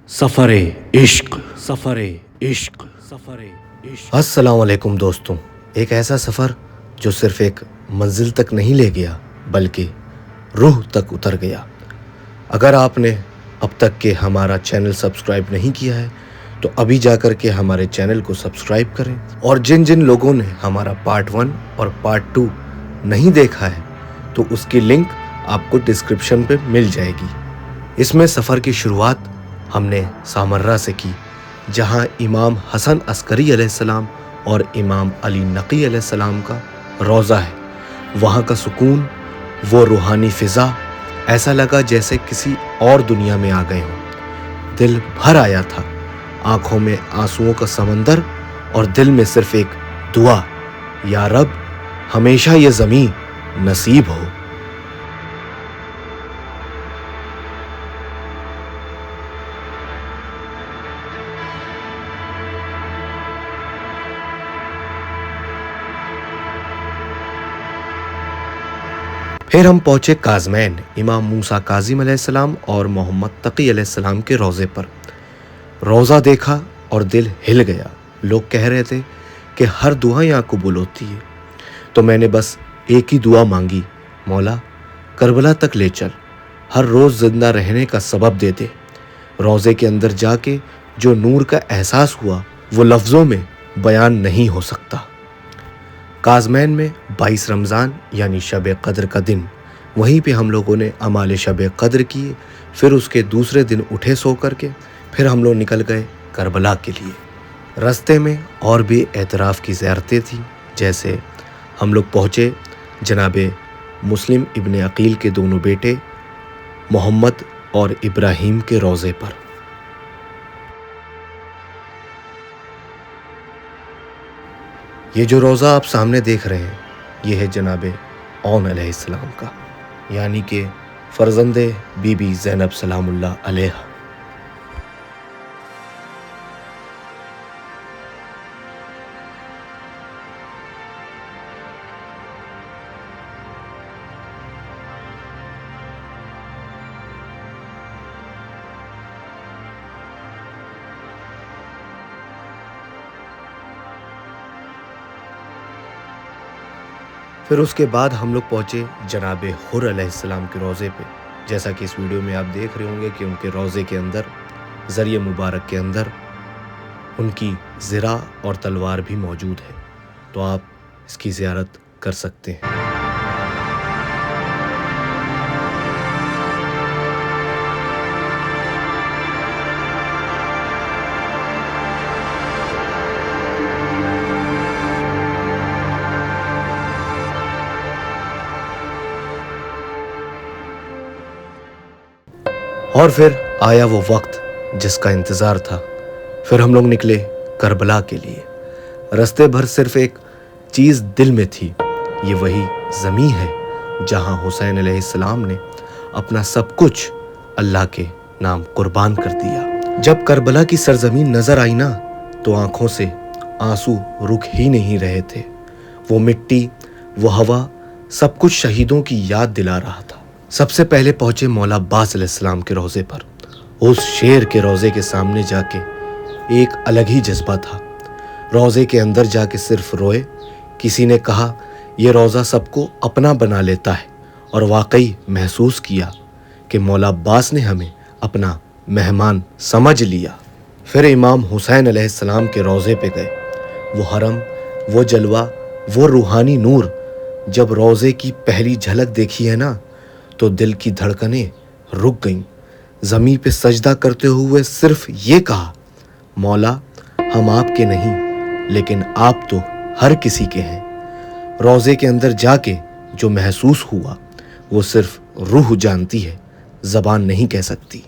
سفر عشق، سفر عشق، سفر عشق۔ السلام علیکم دوستوں، ایک ایسا سفر جو صرف ایک منزل تک نہیں لے گیا بلکہ روح تک اتر گیا۔ اگر آپ نے اب تک کے ہمارا چینل سبسکرائب نہیں کیا ہے تو ابھی جا کر کے ہمارے چینل کو سبسکرائب کریں، اور جن جن لوگوں نے ہمارا پارٹ 1 اور پارٹ 2 نہیں دیکھا ہے تو اس کی لنک آپ کو ڈسکرپشن پہ مل جائے گی۔ اس میں سفر کی شروعات ہم نے سامرہ سے کی، جہاں امام حسن عسکری علیہ السلام اور امام علی نقی علیہ السلام کا روضہ ہے۔ وہاں کا سکون، وہ روحانی فضا، ایسا لگا جیسے کسی اور دنیا میں آ گئے ہوں۔ دل بھر آیا تھا، آنکھوں میں آنسوؤں کا سمندر اور دل میں صرف ایک دعا، یا رب ہمیشہ یہ زمین نصیب ہو۔ پھر ہم پہنچے کاظمین، امام موسیٰ کاظم علیہ السلام اور محمد تقی علیہ السلام کے روضے پر۔ روضہ دیکھا اور دل ہل گیا۔ لوگ کہہ رہے تھے کہ ہر دعا یہاں قبول ہوتی ہے، تو میں نے بس ایک ہی دعا مانگی، مولا کربلا تک لے چل، ہر روز زندہ رہنے کا سبب دے دے۔ روضے کے اندر جا کے جو نور کا احساس ہوا وہ لفظوں میں بیان نہیں ہو سکتا۔ کاظمین میں 22 رمضان یعنی شب قدر کا دن، وہیں پہ ہم لوگوں نے اعمال شب قدر کیے۔ پھر اس کے دوسرے دن اٹھے سو کر کے، پھر ہم لوگ نکل گئے کربلا کے لیے۔ راستے میں اور بھی اعتراف کی زیارتیں تھیں، جیسے ہم لوگ پہنچے جناب مسلم ابن عقیل کے دونوں بیٹے محمد اور ابراہیم کے روضے پر۔ یہ جو روضہ آپ سامنے دیکھ رہے ہیں، یہ ہے جناب اون علیہ السلام کا، یعنی کہ فرزند بی بی زینب سلام اللہ علیہ۔ پھر اس کے بعد ہم لوگ پہنچے جناب حر علیہ السلام کے روضے پہ۔ جیسا کہ اس ویڈیو میں آپ دیکھ رہے ہوں گے کہ ان کے روضے کے اندر، ذریعہ مبارک کے اندر، ان کی زرہ اور تلوار بھی موجود ہے، تو آپ اس کی زیارت کر سکتے ہیں۔ اور پھر آیا وہ وقت جس کا انتظار تھا۔ پھر ہم لوگ نکلے کربلا کے لیے۔ رستے بھر صرف ایک چیز دل میں تھی، یہ وہی زمین ہے جہاں حسین علیہ السلام نے اپنا سب کچھ اللہ کے نام قربان کر دیا۔ جب کربلا کی سرزمین نظر آئی نا تو آنکھوں سے آنسو رک ہی نہیں رہے تھے۔ وہ مٹی، وہ ہوا، سب کچھ شہیدوں کی یاد دلا رہا تھا۔ سب سے پہلے پہنچے مولا عباس علیہ السلام کے روضے پر۔ اس شیر کے روضے کے سامنے جا کے ایک الگ ہی جذبہ تھا۔ روضے کے اندر جا کے صرف روئے۔ کسی نے کہا یہ روضہ سب کو اپنا بنا لیتا ہے، اور واقعی محسوس کیا کہ مولا عباس نے ہمیں اپنا مہمان سمجھ لیا۔ پھر امام حسین علیہ السلام کے روضے پہ گئے۔ وہ حرم، وہ جلوہ، وہ روحانی نور، جب روضے کی پہلی جھلک دیکھی ہے نا تو دل کی دھڑکنیں رک گئیں۔ زمین پہ سجدہ کرتے ہوئے صرف یہ کہا، مولا ہم آپ کے نہیں لیکن آپ تو ہر کسی کے ہیں۔ روضے کے اندر جا کے جو محسوس ہوا وہ صرف روح جانتی ہے، زبان نہیں کہہ سکتی۔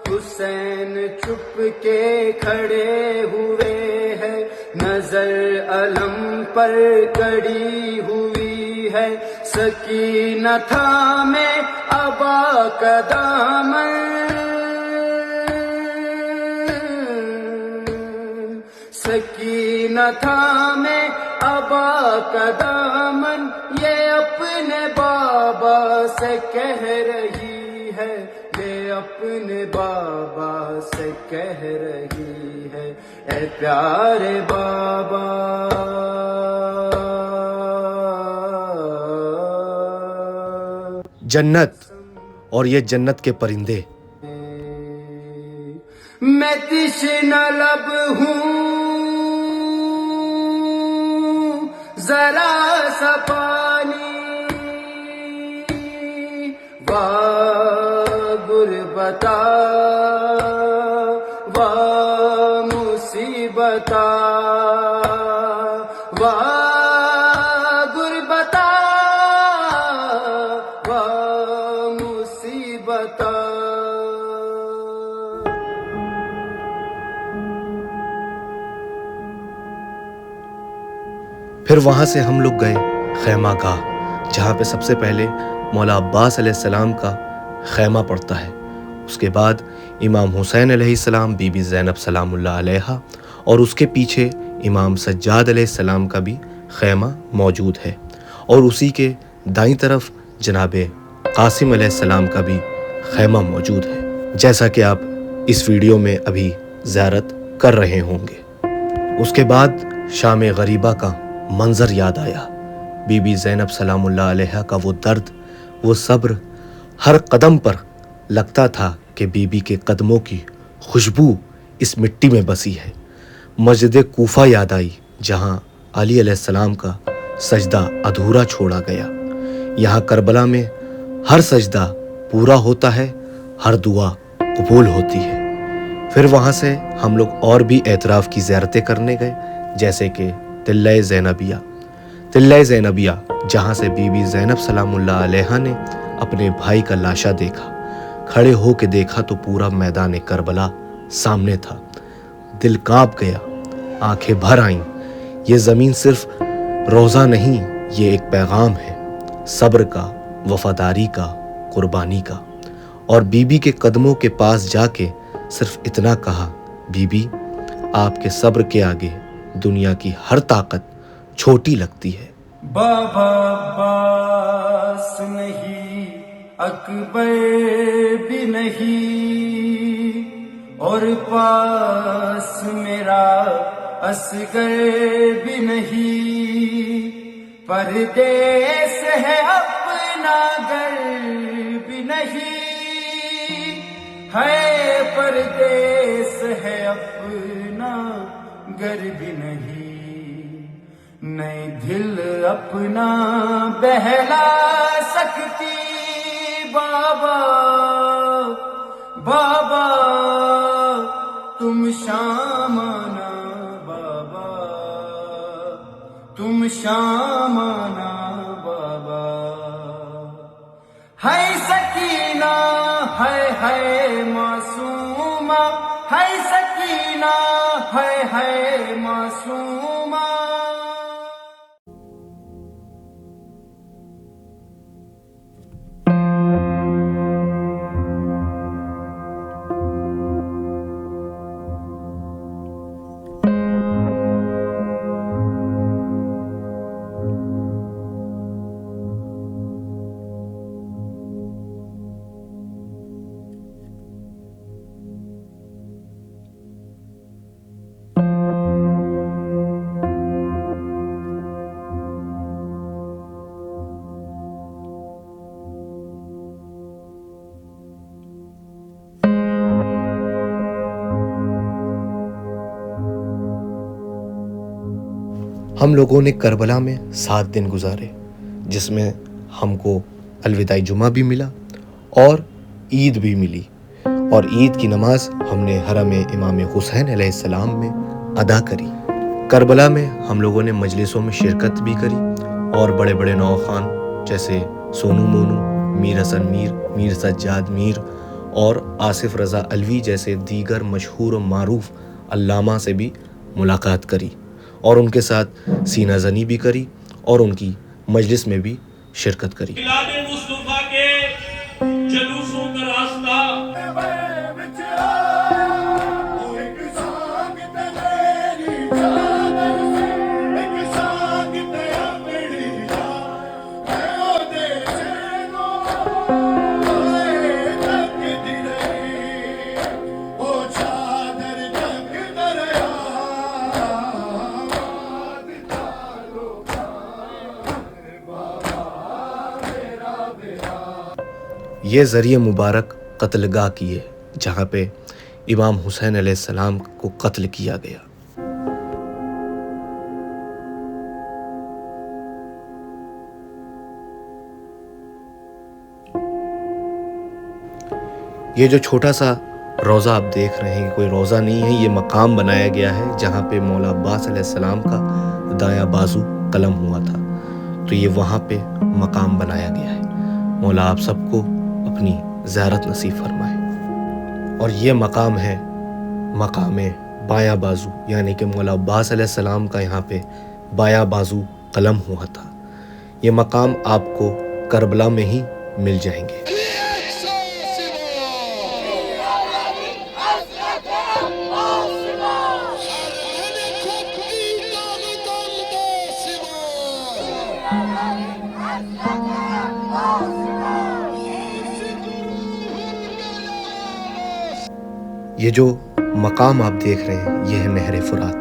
حسین چپ کے کھڑے ہوئے ہیں، نظر علم پر کڑی ہوئی ہے، سکینہ تھامے ابا کا دامن، سکینہ تھامے ابا کا دامن یہ اپنے بابا سے کہہ رہی ہے، یہ اپنے بابا سے کہہ رہی ہے، اے پیارے بابا۔ جنت اور یہ جنت کے پرندے، میں تشنہ لب ہوں، ذرا سا پانی، واہ غربتا واہ مصیبتا، واہ غربتا واہ مصیبتا۔ پھر وہاں سے ہم لوگ گئے خیمہ گاہ، جہاں پہ سب سے پہلے مولا عباس علیہ السلام کا خیمہ پڑتا ہے، اس کے بعد امام حسین علیہ السلام، بی بی زینب سلام اللہ علیہا، اور اس کے پیچھے امام سجاد علیہ السلام کا بھی خیمہ موجود ہے، اور اسی کے دائیں طرف جناب قاسم علیہ السلام کا بھی خیمہ موجود ہے، جیسا کہ آپ اس ویڈیو میں ابھی زیارت کر رہے ہوں گے۔ اس کے بعد شام غریبہ کا منظر یاد آیا، بی بی زینب سلام اللہ علیہا کا وہ درد، وہ صبر، ہر قدم پر لگتا تھا کہ بی بی کے قدموں کی خوشبو اس مٹی میں بسی ہے۔ مسجد کوفہ یاد آئی، جہاں علی علیہ السلام کا سجدہ ادھورا چھوڑا گیا۔ یہاں کربلا میں ہر سجدہ پورا ہوتا ہے، ہر دعا قبول ہوتی ہے۔ پھر وہاں سے ہم لوگ اور بھی اعتراف کی زیارتیں کرنے گئے، جیسے کہ تلہ زینبیہ، تلہ زینبیہ جہاں سے بی بی زینب سلام اللہ علیہا نے اپنے بھائی کا لاشا دیکھا۔ کھڑے ہو کے دیکھا تو پورا میدان کربلا سامنے تھا، دل کانپ گیا، آنکھیں بھر آئیں۔ یہ زمین صرف روضہ نہیں، یہ ایک پیغام ہے، صبر کا، وفاداری کا، قربانی کا۔ اور بی بی کے قدموں کے پاس جا کے صرف اتنا کہا، بی بی آپ کے صبر کے آگے دنیا کی ہر طاقت چھوٹی لگتی ہے۔ بابا عباس نہیں، اکبر بھی نہیں، اور پاس میرا اصغر بھی نہیں، پردیس ہے اپنا گھر بھی نہیں، ہے پردیس ہے اپنا گھر بھی نہیں، نئی دل اپنا بہلا سکتی بابا، بابا تم شام آنا، بابا تم شام آنا بابا۔ ہے سکینہ ہے معصومہ، ہے سکینہ ہے معصومہ۔ ہم لوگوں نے کربلا میں 7 دن گزارے، جس میں ہم کو الوداعی جمعہ بھی ملا اور عید بھی ملی، اور عید کی نماز ہم نے حرم امام حسین علیہ السلام میں ادا کری۔ کربلا میں ہم لوگوں نے مجلسوں میں شرکت بھی کری، اور بڑے بڑے نوخان جیسے سونو مونو، میر حسن میر، میر سجاد میر اور آصف رضا علوی جیسے دیگر مشہور و معروف علامہ سے بھی ملاقات کری، اور ان کے ساتھ سینہ زنی بھی کری اور ان کی مجلس میں بھی شرکت کری۔ میلاد مصطفیٰ کے جلوسوں کا راستہ یہ ذریعہ مبارک قتل گاہ کی ہے جہاں پہ امام حسین علیہ السلام کو قتل کیا گیا۔ یہ جو چھوٹا سا روضہ آپ دیکھ رہے ہیں کوئی روضہ نہیں ہے، یہ مقام بنایا گیا ہے جہاں پہ مولا عباس علیہ السلام کا دایاں بازو قلم ہوا تھا، تو یہ وہاں پہ مقام بنایا گیا ہے۔ مولا آپ سب کو اپنی زیارت نصیب فرمائے۔ اور یہ مقام ہے مقام بایاں بازو، یعنی کہ مولا عباس علیہ السلام کا یہاں پہ بایاں بازو قلم ہوا تھا۔ یہ مقام آپ کو کربلا میں ہی مل جائیں گے۔ یہ جو مقام آپ دیکھ رہے ہیں یہ ہے نہر فرات،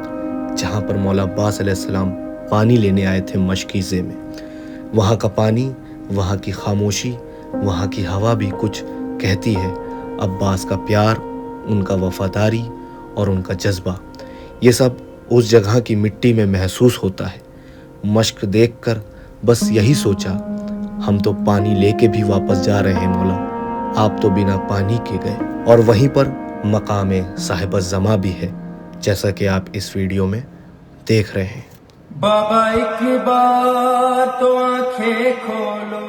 جہاں پر مولا عباس علیہ السلام پانی لینے آئے تھے مشکیزے میں۔ وہاں کا پانی، وہاں کی خاموشی، وہاں کی ہوا بھی کچھ کہتی ہے۔ عباس کا پیار، ان کا وفاداری اور ان کا جذبہ، یہ سب اس جگہ کی مٹی میں محسوس ہوتا ہے۔ مشک دیکھ کر بس یہی سوچا، ہم تو پانی لے کے بھی واپس جا رہے ہیں مولا، آپ تو بنا پانی کے گئے۔ اور وہیں پر مقام صاحب الزماں بھی ہے، جیسا کہ آپ اس ویڈیو میں دیکھ رہے ہیں۔ بابا ایک بار تو آنکھیں کھولو،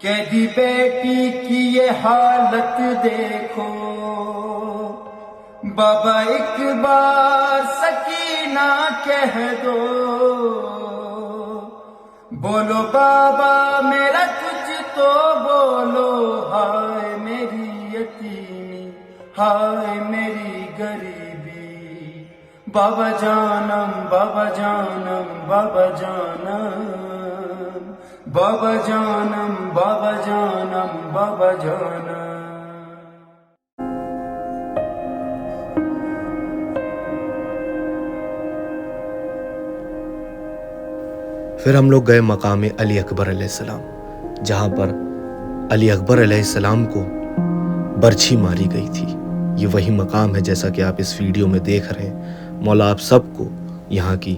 قیدی بیٹی کی یہ حالت دیکھو۔ بابا ایک بار سکینہ کہہ دو، بولو بابا میرا کچھ تو بولو، ہائے میری یتیمی، ہائے میری غریبی، بابا جانم بابا جانم بابا جانم، بابا جانم بابا جانم بابا جانم۔ پھر ہم لوگ گئے مقام علی اکبر علیہ السلام، جہاں پر علی اکبر علیہ السلام کو برچھی ماری گئی تھی۔ یہ وہی مقام ہے جیسا کہ آپ اس ویڈیو میں دیکھ رہے ہیں۔ مولا آپ سب کو یہاں کی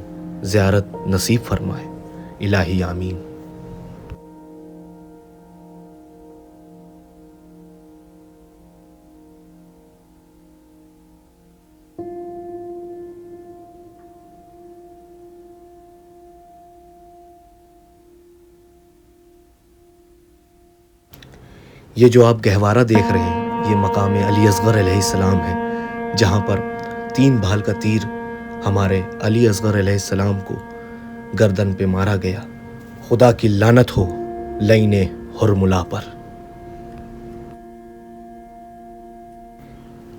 زیارت نصیب فرمائے، الہی آمین۔ یہ جو آپ گہوارہ دیکھ رہے ہیں یہ مقام علی اصغر علیہ السلام ہے، جہاں پر 3 بھال کا تیر ہمارے علی اصغر علیہ السلام کو گردن پہ مارا گیا۔ خدا کی لعنت ہو لعین حرملا پر۔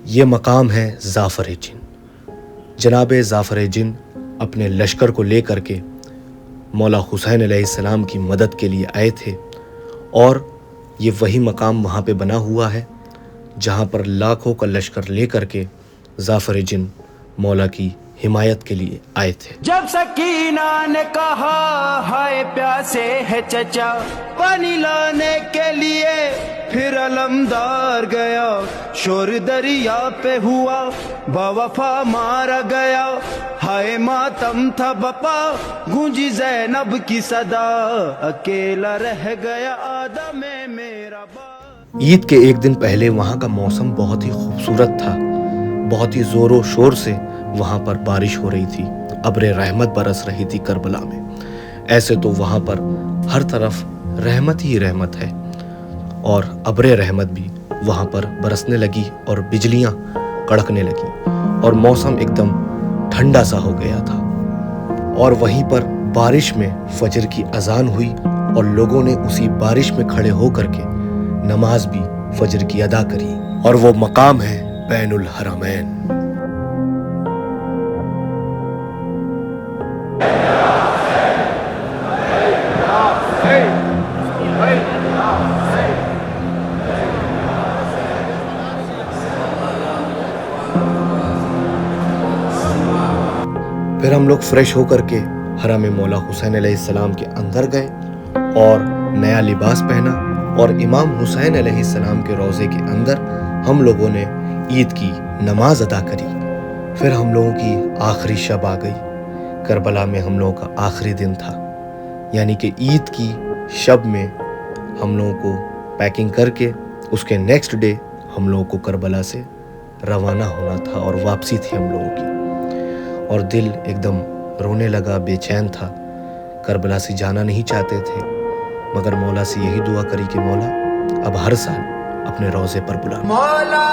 یہ مقام ہے زعفر جن۔ جناب زعفر جن اپنے لشکر کو لے کر کے مولا حسین علیہ السلام کی مدد کے لیے آئے تھے، اور یہ وہی مقام وہاں پہ بنا ہوا ہے جہاں پر لاکھوں کا لشکر لے کر کے زعفر جن مولا کی حمایت کے لیے آئے تھے۔ جب سکینہ نے کہا ہائے پیاسے ہے چچا، پانی لانے کے لیے پھر علمدار گیا، شور دریا پہ ہوا باوفا مارا گیا، ہائے ماتم تھا بپا گونجی زینب کی صدا، اکیلا رہ گیا آدم میرا باپ۔ عید کے ایک دن پہلے وہاں کا موسم بہت ہی خوبصورت تھا، بہت ہی زور و شور سے وہاں پر بارش ہو رہی تھی، ابر رحمت برس رہی تھی کربلا میں۔ ایسے تو وہاں پر ہر طرف رحمت ہی رحمت ہے، اور ابر رحمت بھی وہاں پر برسنے لگی اور بجلیاں کڑکنے لگی اور موسم ایک دم ٹھنڈا سا ہو گیا تھا۔ اور وہیں پر بارش میں فجر کی اذان ہوئی اور لوگوں نے اسی بارش میں کھڑے ہو کر کے نماز بھی فجر کی ادا کری، اور وہ مقام ہے بین الحرمین۔ پھر ہم لوگ فریش ہو کر کے حرم مولا حسین علیہ السلام کے اندر گئے اور نیا لباس پہنا اور امام حسین علیہ السلام کے روضے کے اندر ہم لوگوں نے عید کی نماز ادا کری۔ پھر ہم لوگوں کی آخری شب آ گئی۔ کربلا میں ہم لوگوں کا آخری دن تھا، یعنی کہ عید کی شب میں ہم لوگوں کو پیکنگ کر کے اس کے نیکسٹ ڈے ہم لوگوں کو کربلا سے روانہ ہونا تھا اور واپسی تھی ہم لوگوں کی، اور دل ایک دم رونے لگا، بے چین تھا۔ کربلا سے جانا نہیں چاہتے تھے، مگر مولا سے یہی دعا کری کہ مولا اب ہر سال اپنے روضے پر بلا۔ مولا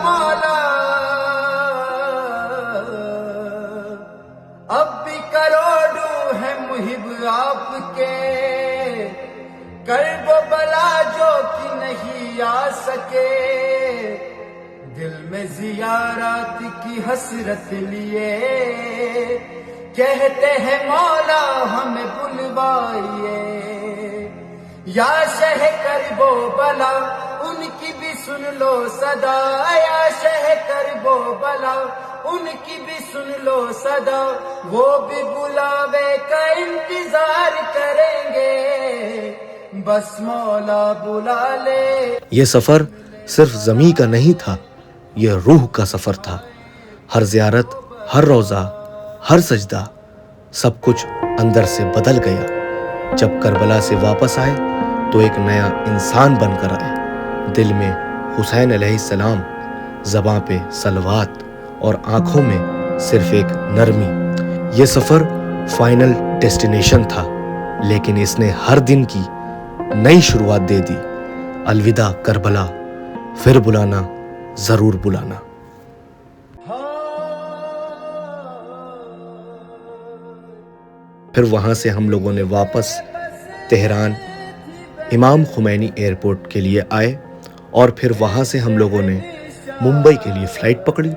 مولا اب بھی کروڑوں ہے محب آپ کے، کرب و بلا جو کہ نہیں آ سکے، دل میں زیارات کی حسرت لیے کہتے ہیں مولا ہمیں بلوائیے، یا شہ کرب و بلا ان کی بھی سن لو صدا، یا شہ کرب و بلا ان کی بھی سن لو صدا، وہ بھی بلاوے کا انتظار کریں گے، بس مولا بلا لے۔ یہ سفر صرف زمیں کا نہیں تھا، یہ روح کا سفر تھا۔ ہر زیارت، ہر روضہ، ہر سجدہ، سب کچھ اندر سے بدل گیا۔ جب کربلا سے واپس آئے تو ایک نیا انسان بن کر آئے، دل میں حسین علیہ السلام، زباں پہ صلوات اور آنکھوں میں صرف ایک نرمی۔ یہ سفر فائنل ڈیسٹینیشن تھا، لیکن اس نے ہر دن کی نئی شروعات دے دی۔ الوداع کربلا، پھر بلانا، ضرور بلانا۔ پھر وہاں سے ہم لوگوں نے واپس تہران امام خمینی ایئرپورٹ کے لیے آئے، اور پھر وہاں سے ہم لوگوں نے ممبئی کے لیے فلائٹ پکڑی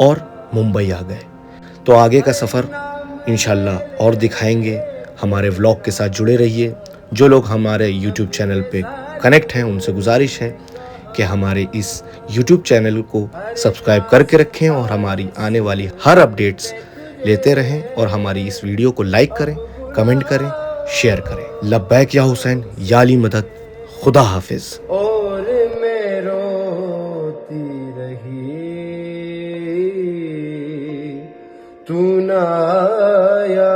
اور ممبئی آ گئے۔ تو آگے کا سفر انشاءاللہ اور دکھائیں گے۔ ہمارے ولاگ کے ساتھ جڑے رہیے۔ جو لوگ ہمارے یوٹیوب چینل پہ کنیکٹ ہیں ان سے گزارش ہے کہ ہمارے اس یوٹیوب چینل کو سبسکرائب کر کے رکھیں اور ہماری آنے والی ہر اپڈیٹس لیتے رہیں، اور ہماری اس ویڈیو کو لائک کریں، کمنٹ کریں، شیئر کریں۔ لبیک یا حسین، یا علی مدد، خدا حافظ۔ اور میں روتی رہی تو نہ آیا